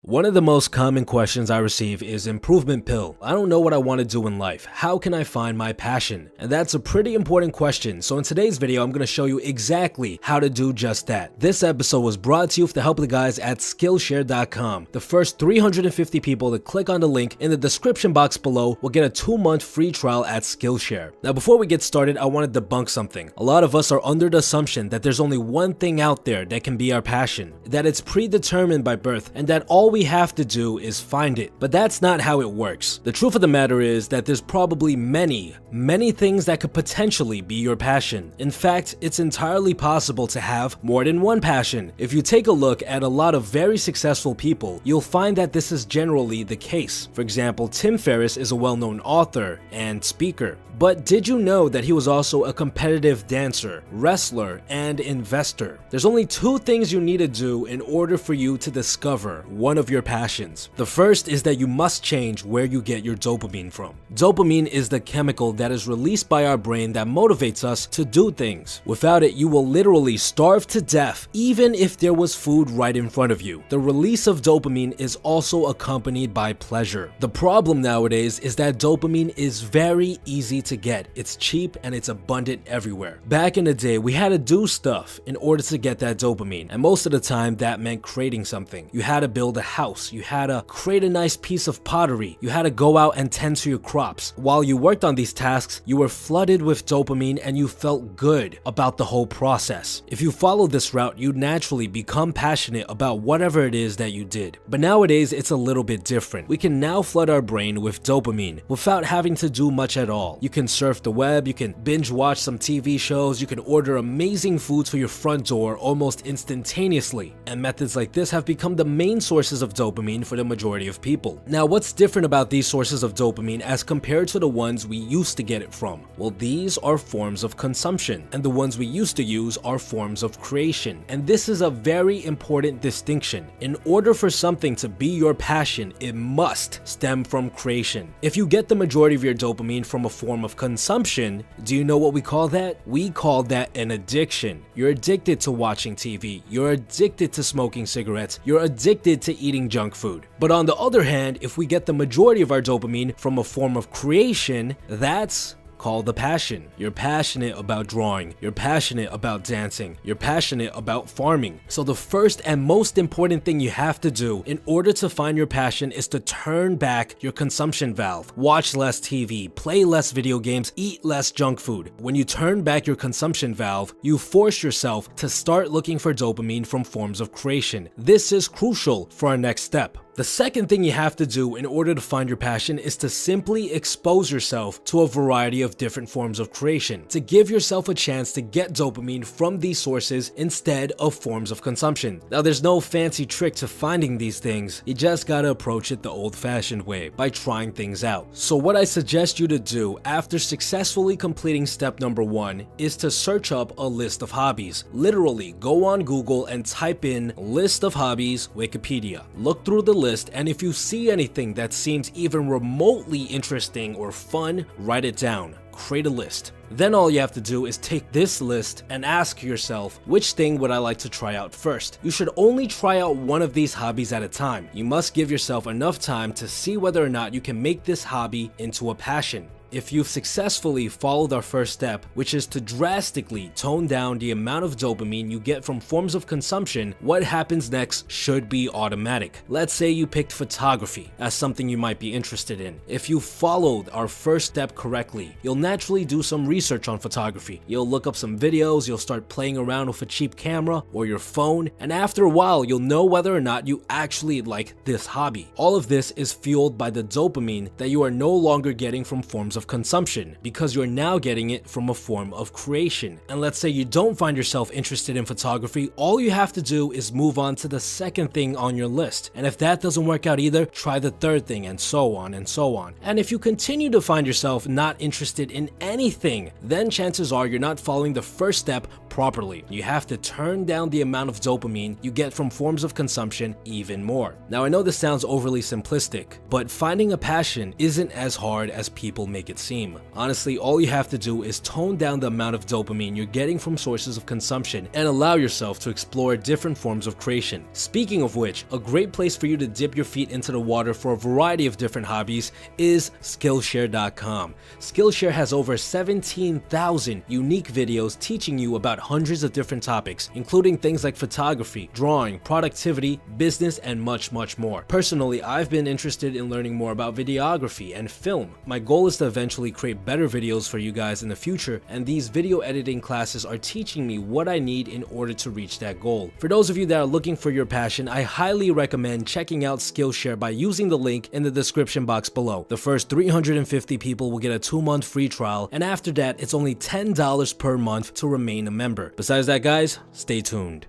One of the most common questions I receive is improvement pill. I don't know what I want to do in life. How can I find my passion? And that's a pretty important question. So in today's video, I'm going to show you exactly how to do just that. This episode was brought to you with the help of the guys at Skillshare.com. The first 350 people to click on the link in the description box below will get a 2-month free trial at Skillshare. Now, before we get started, I want to debunk something. A lot of us are under the assumption that there's only one thing out there that can be our passion, that it's predetermined by birth, and that all we have to do is find it. But that's not how it works. The truth of the matter is that there's probably many things that could potentially be your passion. In fact, it's entirely possible to have more than one passion. If you take a look at a lot of very successful people, you'll find that this is generally the case. For example, Tim Ferriss is a well-known author and speaker. But did you know that he was also a competitive dancer, wrestler, and investor? There's only 2 things you need to do in order for you to discover one of your passions. The first is that you must change where you get your dopamine from. Dopamine is the chemical that is released by our brain that motivates us to do things. Without it, you will literally starve to death, even if there was food right in front of you. The release of dopamine is also accompanied by pleasure. The problem nowadays is that dopamine is very easy to get. It's cheap and it's abundant everywhere. Back in the day, we had to do stuff in order to get that dopamine, and most of the time that meant creating something. You had to build a house, you had to create a nice piece of pottery, you had to go out and tend to your crops. While you worked on these tasks, you were flooded with dopamine and you felt good about the whole process. If you follow this route, you'd naturally become passionate about whatever it is that you did. But nowadays, it's a little bit different. We can now flood our brain with dopamine without having to do much at all. You can surf the web, you can binge watch some TV shows, you can order amazing foods for your front door almost instantaneously. And methods like this have become the main sources of dopamine for the majority of people. Now, what's different about these sources of dopamine as compared to the ones we used to get it from? Well, these are forms of consumption, and the ones we used to use are forms of creation. And this is a very important distinction. In order for something to be your passion, it must stem from creation. If you get the majority of your dopamine from a form of consumption, do you know what we call that? We call that an addiction. You're addicted to watching TV, you're addicted to smoking cigarettes, you're addicted to eating junk food. But on the other hand, if we get the majority of our dopamine from a form of creation, that's called the passion. You're passionate about drawing, you're passionate about dancing, you're passionate about farming. So the first and most important thing you have to do in order to find your passion is to turn back your consumption valve. Watch less TV, play less video games, eat less junk food. When you turn back your consumption valve, you force yourself to start looking for dopamine from forms of creation. This is crucial for our next step. The second thing you have to do in order to find your passion is to simply expose yourself to a variety of different forms of creation, to give yourself a chance to get dopamine from these sources instead of forms of consumption. Now, there's no fancy trick to finding these things, you just gotta approach it the old-fashioned way, by trying things out. So what I suggest you to do after successfully completing step number 1 is to search up a list of hobbies. Literally, go on Google and type in list of hobbies Wikipedia. Look through the list, and if you see anything that seems even remotely interesting or fun, write it down. Create a list. Then all you have to do is take this list and ask yourself, which thing would I like to try out first? You should only try out one of these hobbies at a time. You must give yourself enough time to see whether or not you can make this hobby into a passion. If you've successfully followed our first step, which is to drastically tone down the amount of dopamine you get from forms of consumption, what happens next should be automatic. Let's say you picked photography as something you might be interested in. If you followed our first step correctly, you'll naturally do some research on photography. You'll look up some videos, you'll start playing around with a cheap camera or your phone, and after a while, you'll know whether or not you actually like this hobby. All of this is fueled by the dopamine that you are no longer getting from forms of consumption, because you're now getting it from a form of creation. And let's say you don't find yourself interested in photography, all you have to do is move on to the second thing on your list. And if that doesn't work out either, try the third thing, and so on and so on. And if you continue to find yourself not interested in anything, then chances are you're not following the first step properly. You have to turn down the amount of dopamine you get from forms of consumption even more. Now, I know this sounds overly simplistic, but finding a passion isn't as hard as people make it it seem. Honestly, all you have to do is tone down the amount of dopamine you're getting from sources of consumption and allow yourself to explore different forms of creation. Speaking of which, a great place for you to dip your feet into the water for a variety of different hobbies is Skillshare.com. Skillshare has over 17,000 unique videos teaching you about hundreds of different topics, including things like photography, drawing, productivity, business, and much more. Personally, I've been interested in learning more about videography and film. My goal is to eventually create better videos for you guys in the future, and these video editing classes are teaching me what I need in order to reach that goal. For those of you that are looking for your passion, I highly recommend checking out Skillshare by using the link in the description box below. The first 350 people will get a 2-month free trial, and after that, it's only $10 per month to remain a member. Besides that, guys, stay tuned.